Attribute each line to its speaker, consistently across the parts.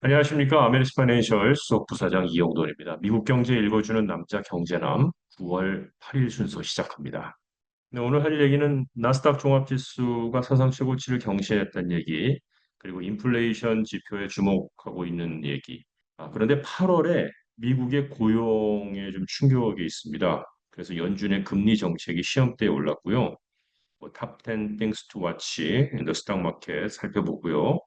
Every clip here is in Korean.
Speaker 1: 안녕하십니까. 아메리스 파이낸셜 수석부사장 이영돈입니다. 미국 경제 읽어주는 남자 경제남 9월 8일 순서 시작합니다. 네, 오늘 할 얘기는 나스닥 종합지수가 사상 최고치를 경신했다는 얘기, 그리고 인플레이션 지표에 주목하고 있는 얘기. 그런데 8월에 미국의 고용에 좀 충격이 있습니다. 그래서 연준의 금리 정책이 시험대에 올랐고요. 탑 10 things to watch, 더 스탁 마켓 살펴보고요.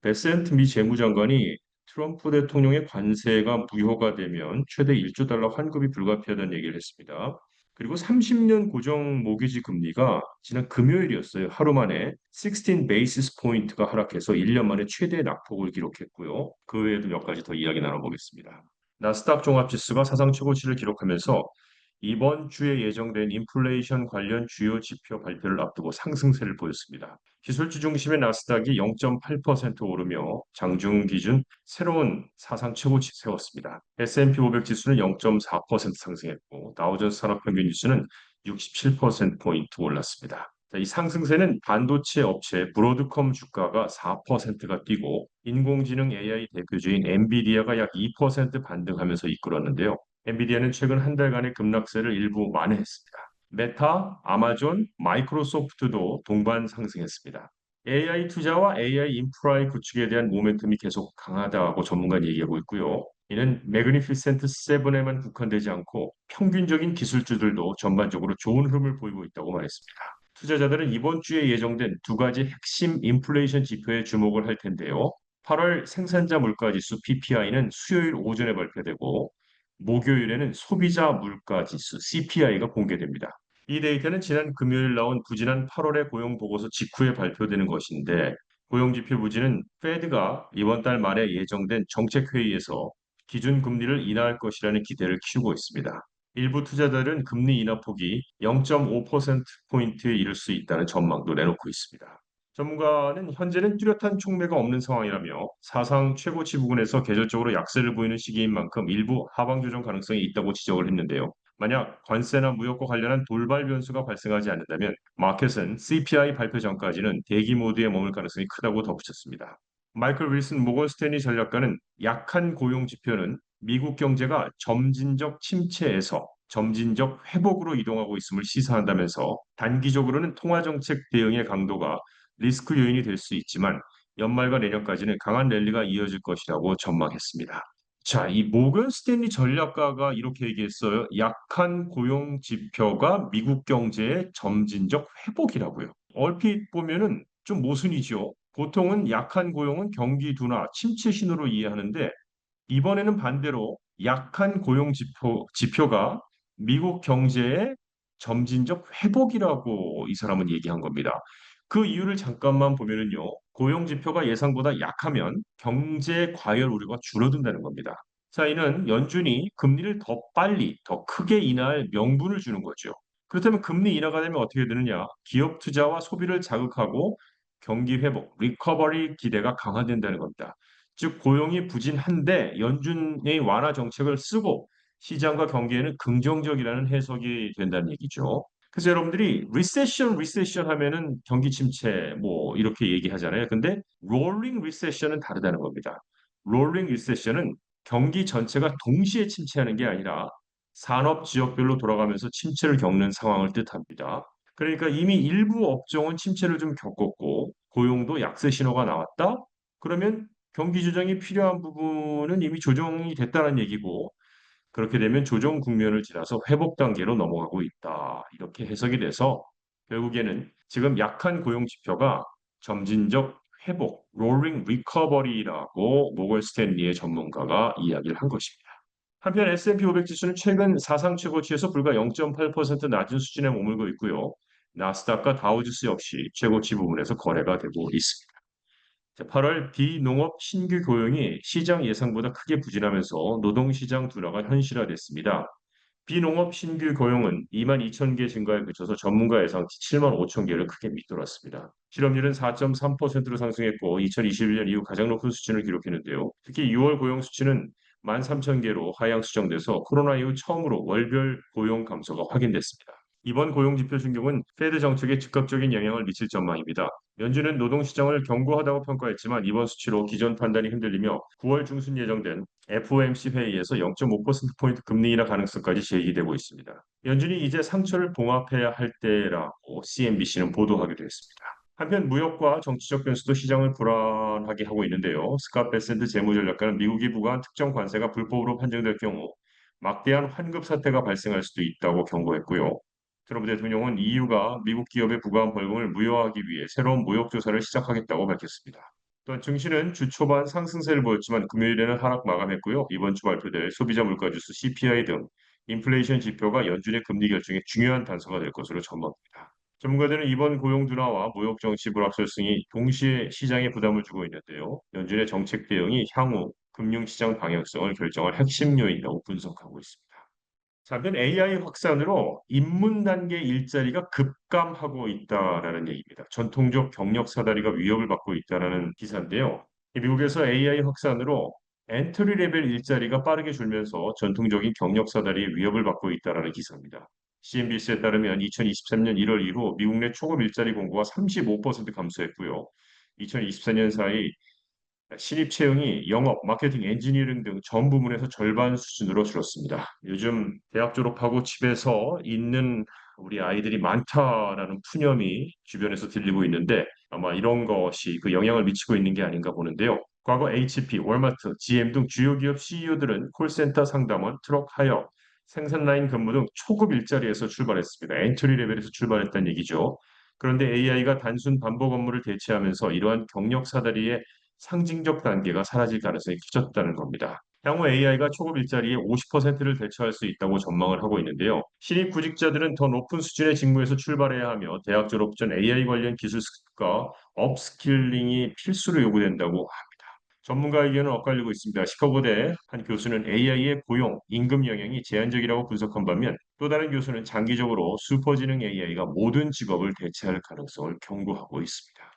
Speaker 1: 베센트 미 재무장관이 트럼프 대통령의 관세가 무효가 되면 최대 1조 달러 환급이 불가피하다는 얘기를 했습니다. 그리고 30년 고정 모기지 금리가 지난 금요일이었어요. 하루 만에 16 베이시스 포인트가 하락해서 1년 만에 최대 낙폭을 기록했고요. 그 외에도 몇 가지 더 이야기 나눠보겠습니다. 나스닥 종합지수가 사상 최고치를 기록하면서 이번 주에 예정된 인플레이션 관련 주요 지표 발표를 앞두고 상승세를 보였습니다. 기술주 중심의 나스닥이 0.8% 오르며 장중 기준 새로운 사상 최고치 세웠습니다. S&P 500 지수는 0.4% 상승했고 다우존스 산업평균 지수는 67%포인트 올랐습니다. 이 상승세는 반도체 업체 브로드컴 주가가 4%가 뛰고 인공지능 AI 대표주인 엔비디아가 약 2% 반등하면서 이끌었는데요. 엔비디아는 최근 한 달간의 급락세를 일부 만회했습니다. 메타, 아마존, 마이크로소프트도 동반 상승했습니다. AI 투자와 AI 인프라의 구축에 대한 모멘텀이 계속 강하다고 전문가는 얘기하고 있고요. 이는 매그니피센트 세븐에만 국한되지 않고 평균적인 기술주들도 전반적으로 좋은 흐름을 보이고 있다고 말했습니다. 투자자들은 이번 주에 예정된 두 가지 핵심 인플레이션 지표에 주목을 할 텐데요. 8월 생산자 물가지수 PPI는 수요일 오전에 발표되고 목요일에는 소비자 물가지수 CPI가 공개됩니다. 이 데이터는 지난 금요일 나온 부진한 8월의 고용 보고서 직후에 발표되는 것인데 고용지표 부진은 페드가 이번 달 말에 예정된 정책회의에서 기준금리를 인하할 것이라는 기대를 키우고 있습니다. 일부 투자자들은 금리 인하 폭이 0.5%포인트에 이를 수 있다는 전망도 내놓고 있습니다. 전문가는 현재는 뚜렷한 촉매가 없는 상황이라며 사상 최고치 부근에서 계절적으로 약세를 보이는 시기인 만큼 일부 하방 조정 가능성이 있다고 지적을 했는데요. 만약 관세나 무역과 관련한 돌발 변수가 발생하지 않는다면 마켓은 CPI 발표 전까지는 대기 모드에 머물 가능성이 크다고 덧붙였습니다. 마이클 윌슨 모건 스탠리 전략가는 약한 고용 지표는 미국 경제가 점진적 침체에서 점진적 회복으로 이동하고 있음을 시사한다면서 단기적으로는 통화정책 대응의 강도가 리스크 요인이 될 수 있지만 연말과 내년까지는 강한 랠리가 이어질 것이라고 전망했습니다. 자, 이 모건 스탠리 전략가가 이렇게 얘기했어요. 약한 고용 지표가 미국 경제의 점진적 회복이라고요. 얼핏 보면은 좀 모순이죠. 보통은 약한 고용은 경기 둔화, 침체 신호로 이해하는데 이번에는 반대로 약한 고용 지표가 미국 경제의 점진적 회복이라고 이 사람은 얘기한 겁니다. 그 이유를 잠깐만 보면은요, 고용 지표가 예상보다 약하면 경제 과열 우려가 줄어든다는 겁니다. 자, 이는 연준이 금리를 더 빨리, 더 크게 인하할 명분을 주는 거죠. 그렇다면 금리 인하가 되면 어떻게 되느냐? 기업 투자와 소비를 자극하고 경기 회복, 리커버리 기대가 강화된다는 겁니다. 즉 고용이 부진한데 연준의 완화 정책을 쓰고 시장과 경기에는 긍정적이라는 해석이 된다는 얘기죠. 그래서 여러분들이 리세션 하면은 경기 침체 뭐 이렇게 얘기하잖아요. 근데 롤링 리세션은 다르다는 겁니다. 롤링 리세션은 경기 전체가 동시에 침체하는 게 아니라 산업 지역별로 돌아가면서 침체를 겪는 상황을 뜻합니다. 그러니까 이미 일부 업종은 침체를 좀 겪었고 고용도 약세 신호가 나왔다. 그러면 경기 조정이 필요한 부분은 이미 조정이 됐다는 얘기고 그렇게 되면 조정 국면을 지나서 회복 단계로 넘어가고 있다. 이렇게 해석이 돼서 결국에는 지금 약한 고용 지표가 점진적 회복, 롤링 리커버리라고 모건 스탠리의 전문가가 이야기를 한 것입니다. 한편 S&P 500 지수는 최근 사상 최고치에서 불과 0.8% 낮은 수준에 머물고 있고요. 나스닥과 다우지수 역시 최고치 부분에서 거래가 되고 있습니다. 8월 비농업 신규 고용이 시장 예상보다 크게 부진하면서 노동시장 둔화가 현실화됐습니다. 비농업 신규 고용은 2만 2천 개 증가에 그쳐서 전문가 예상치 7만 5천 개를 크게 밑돌았습니다. 실업률은 4.3%로 상승했고 2021년 이후 가장 높은 수준을 기록했는데요. 특히 6월 고용 수치는 1만 3천 개로 하향 수정돼서 코로나 이후 처음으로 월별 고용 감소가 확인됐습니다. 이번 고용지표 충격은 페드 정책에 즉각적인 영향을 미칠 전망입니다. 연준은 노동시장을 견고하다고 평가했지만 이번 수치로 기존 판단이 흔들리며 9월 중순 예정된 FOMC 회의에서 0.5%포인트 금리 인하 가능성까지 제기되고 있습니다. 연준이 이제 상처를 봉합해야 할 때라고 CNBC는 보도하기도 했습니다. 한편 무역과 정치적 변수도 시장을 불안하게 하고 있는데요. 스캇 베센트 재무전략가는 미국이 부과한 특정 관세가 불법으로 판정될 경우 막대한 환급 사태가 발생할 수도 있다고 경고했고요. 트럼프 대통령은 EU가 미국 기업에 부과한 벌금을 무효화하기 위해 새로운 무역 조사를 시작하겠다고 밝혔습니다. 또한 증시는 주 초반 상승세를 보였지만 금요일에는 하락 마감했고요. 이번 주 발표될 소비자 물가지수 CPI 등 인플레이션 지표가 연준의 금리 결정에 중요한 단서가 될 것으로 전망됩니다. 전문가들은 이번 고용 둔화와 무역 정치 불확실성이 동시에 시장에 부담을 주고 있는데요. 연준의 정책 대응이 향후 금융시장 방향성을 결정할 핵심 요인이라고 분석하고 있습니다. 반면 AI 확산으로 입문 단계 일자리가 급감하고 있다라는 얘기입니다. 전통적 경력 사다리가 위협을 받고 있다라는 기사인데요. 미국에서 AI 확산으로 엔트리 레벨 일자리가 빠르게 줄면서 전통적인 경력 사다리의 위협을 받고 있다라는 기사입니다. CNBC에 따르면 2023년 1월 이후 미국 내 초급 일자리 공고가 35% 감소했고요. 2024년 사이 신입 채용이 영업, 마케팅, 엔지니어링 등 전 부문에서 절반 수준으로 줄었습니다. 요즘 대학 졸업하고 집에서 있는 우리 아이들이 많다라는 푸념이 주변에서 들리고 있는데 아마 이런 것이 그 영향을 미치고 있는 게 아닌가 보는데요. 과거 HP, 월마트, GM 등 주요 기업 CEO들은 콜센터 상담원, 트럭 하역, 생산 라인 근무 등 초급 일자리에서 출발했습니다. 엔트리 레벨에서 출발했다는 얘기죠. 그런데 AI가 단순 반복 업무를 대체하면서 이러한 경력 사다리의 상징적 단계가 사라질 가능성이 커졌다는 겁니다. 향후 AI가 초급 일자리의 50%를 대체할 수 있다고 전망을 하고 있는데요. 신입 구직자들은 더 높은 수준의 직무에서 출발해야 하며 대학 졸업 전 AI 관련 기술 습득과 업스킬링이 필수로 요구된다고 합니다. 전문가 의견은 엇갈리고 있습니다. 시카고대 한 교수는 AI의 고용, 임금 영향이 제한적이라고 분석한 반면 또 다른 교수는 장기적으로 슈퍼지능 AI가 모든 직업을 대체할 가능성을 경고하고 있습니다.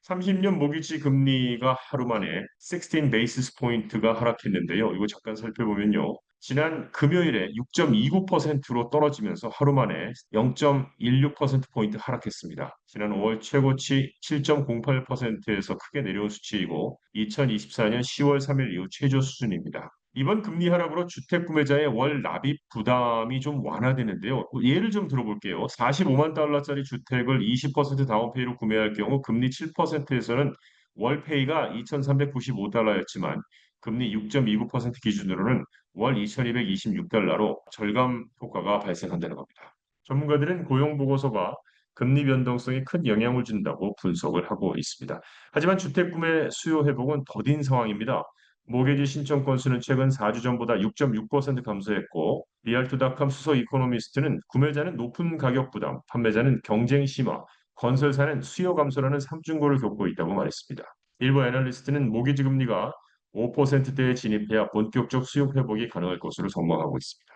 Speaker 1: 30년 모기지 금리가 하루 만에 16 베이시스 포인트가 하락했는데요. 이거 잠깐 살펴보면요. 지난 금요일에 6.29%로 떨어지면서 하루 만에 0.16%포인트 하락했습니다. 지난 5월 최고치 7.08%에서 크게 내려온 수치이고 2024년 10월 3일 이후 최저 수준입니다. 이번 금리 하락으로 주택 구매자의 월 납입 부담이 좀 완화되는데요. 예를 좀 들어볼게요. 45만 달러짜리 주택을 20% 다운페이로 구매할 경우 금리 7%에서는 월페이가 2,395달러였지만 금리 6.29% 기준으로는 월 2,226달러로 절감 효과가 발생한다는 겁니다. 전문가들은 고용 보고서가 금리 변동성에 큰 영향을 준다고 분석을 하고 있습니다. 하지만 주택 구매 수요 회복은 더딘 상황입니다. 모기지 신청 건수는 최근 4주 전보다 6.6% 감소했고 리얼토닷컴 수석 이코노미스트는 구매자는 높은 가격 부담, 판매자는 경쟁 심화, 건설사는 수요 감소라는 삼중고를 겪고 있다고 말했습니다. 일부 애널리스트는 모기지 금리가 5%대에 진입해야 본격적 수요 회복이 가능할 것으로 전망하고 있습니다.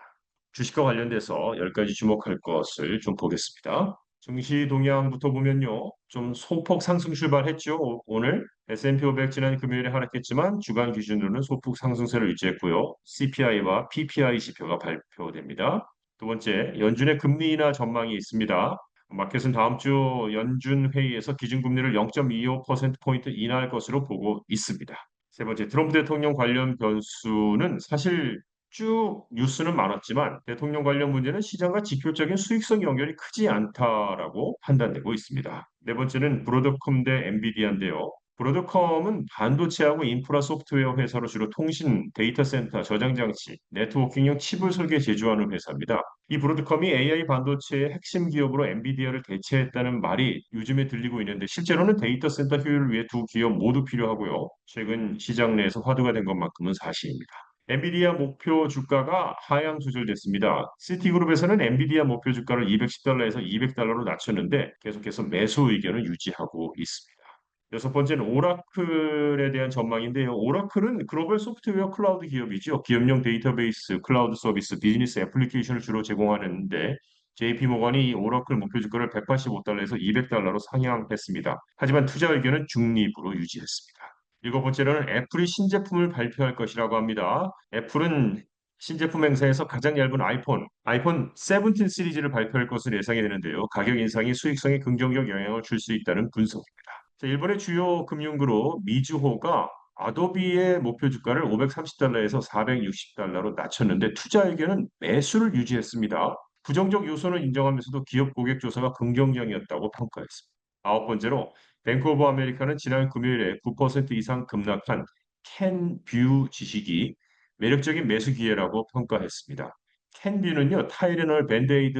Speaker 1: 주식과 관련돼서 10가지 주목할 것을 좀 보겠습니다. 증시 동향부터 보면요. 좀 소폭 상승 출발했죠. 오늘 S&P 500 지난 금요일에 하락했지만 주간 기준으로는 소폭 상승세를 유지했고요. CPI와 PPI 지표가 발표됩니다. 두 번째, 연준의 금리 인하 전망이 있습니다. 마켓은 다음 주 연준 회의에서 기준금리를 0.25%포인트 인하할 것으로 보고 있습니다. 세 번째, 트럼프 대통령 관련 변수는 사실 쭉 뉴스는 많았지만 대통령 관련 문제는 시장과 직접적인 수익성 연결이 크지 않다라고 판단되고 있습니다. 네 번째는 브로드컴 대 엔비디아인데요. 브로드컴은 반도체하고 인프라 소프트웨어 회사로 주로 통신, 데이터 센터, 저장 장치, 네트워킹용 칩을 설계 제조하는 회사입니다. 이 브로드컴이 AI 반도체의 핵심 기업으로 엔비디아를 대체했다는 말이 요즘에 들리고 있는데 실제로는 데이터 센터 효율을 위해 두 기업 모두 필요하고요. 최근 시장 내에서 화두가 된 것만큼은 사실입니다. 엔비디아 목표 주가가 하향 조절됐습니다. 시티그룹에서는 엔비디아 목표 주가를 210달러에서 200달러로 낮췄는데 계속해서 매수 의견을 유지하고 있습니다. 여섯 번째는 오라클에 대한 전망인데요. 오라클은 글로벌 소프트웨어 클라우드 기업이죠. 기업용 데이터베이스, 클라우드 서비스, 비즈니스 애플리케이션을 주로 제공하는데 JP모건이 이 오라클 목표 주가를 185달러에서 200달러로 상향했습니다. 하지만 투자 의견은 중립으로 유지했습니다. 일곱 번째로는 애플이 신제품을 발표할 것이라고 합니다. 애플은 신제품 행사에서 가장 얇은 아이폰 17 시리즈를 발표할 것으로 예상이 되는데요. 가격 인상이 수익성에 긍정적 영향을 줄 수 있다는 분석입니다. 자, 일본의 주요 금융그룹 미즈호가 아도비의 목표 주가를 530달러에서 460달러로 낮췄는데 투자 의견은 매수를 유지했습니다. 부정적 요소는 인정하면서도 기업 고객 조사가 긍정적이었다고 평가했습니다. 아홉 번째로 뱅크 오브 아메리카는 지난 금요일에 9% 이상 급락한 캔뷰 지식이 매력적인 매수 기회라고 평가했습니다. 캔뷰는요, 타이레놀, 밴드에이드,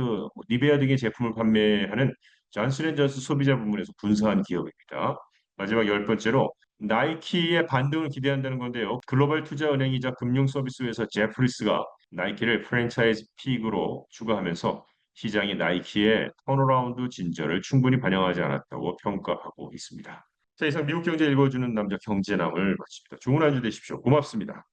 Speaker 1: 니베아 등의 제품을 판매하는 존슨앤존슨 소비자 부문에서 분사한 기업입니다. 마지막 열 번째로 나이키의 반등을 기대한다는 건데요. 글로벌 투자 은행이자 금융 서비스 회사 제프리스가 나이키를 프랜차이즈 픽으로 추가하면서 시장이 나이키의 턴어라운드 진전을 충분히 반영하지 않았다고 평가하고 있습니다. 자, 이상 미국 경제 읽어주는 남자 경제남을 마칩니다. 좋은 한 주 되십시오. 고맙습니다.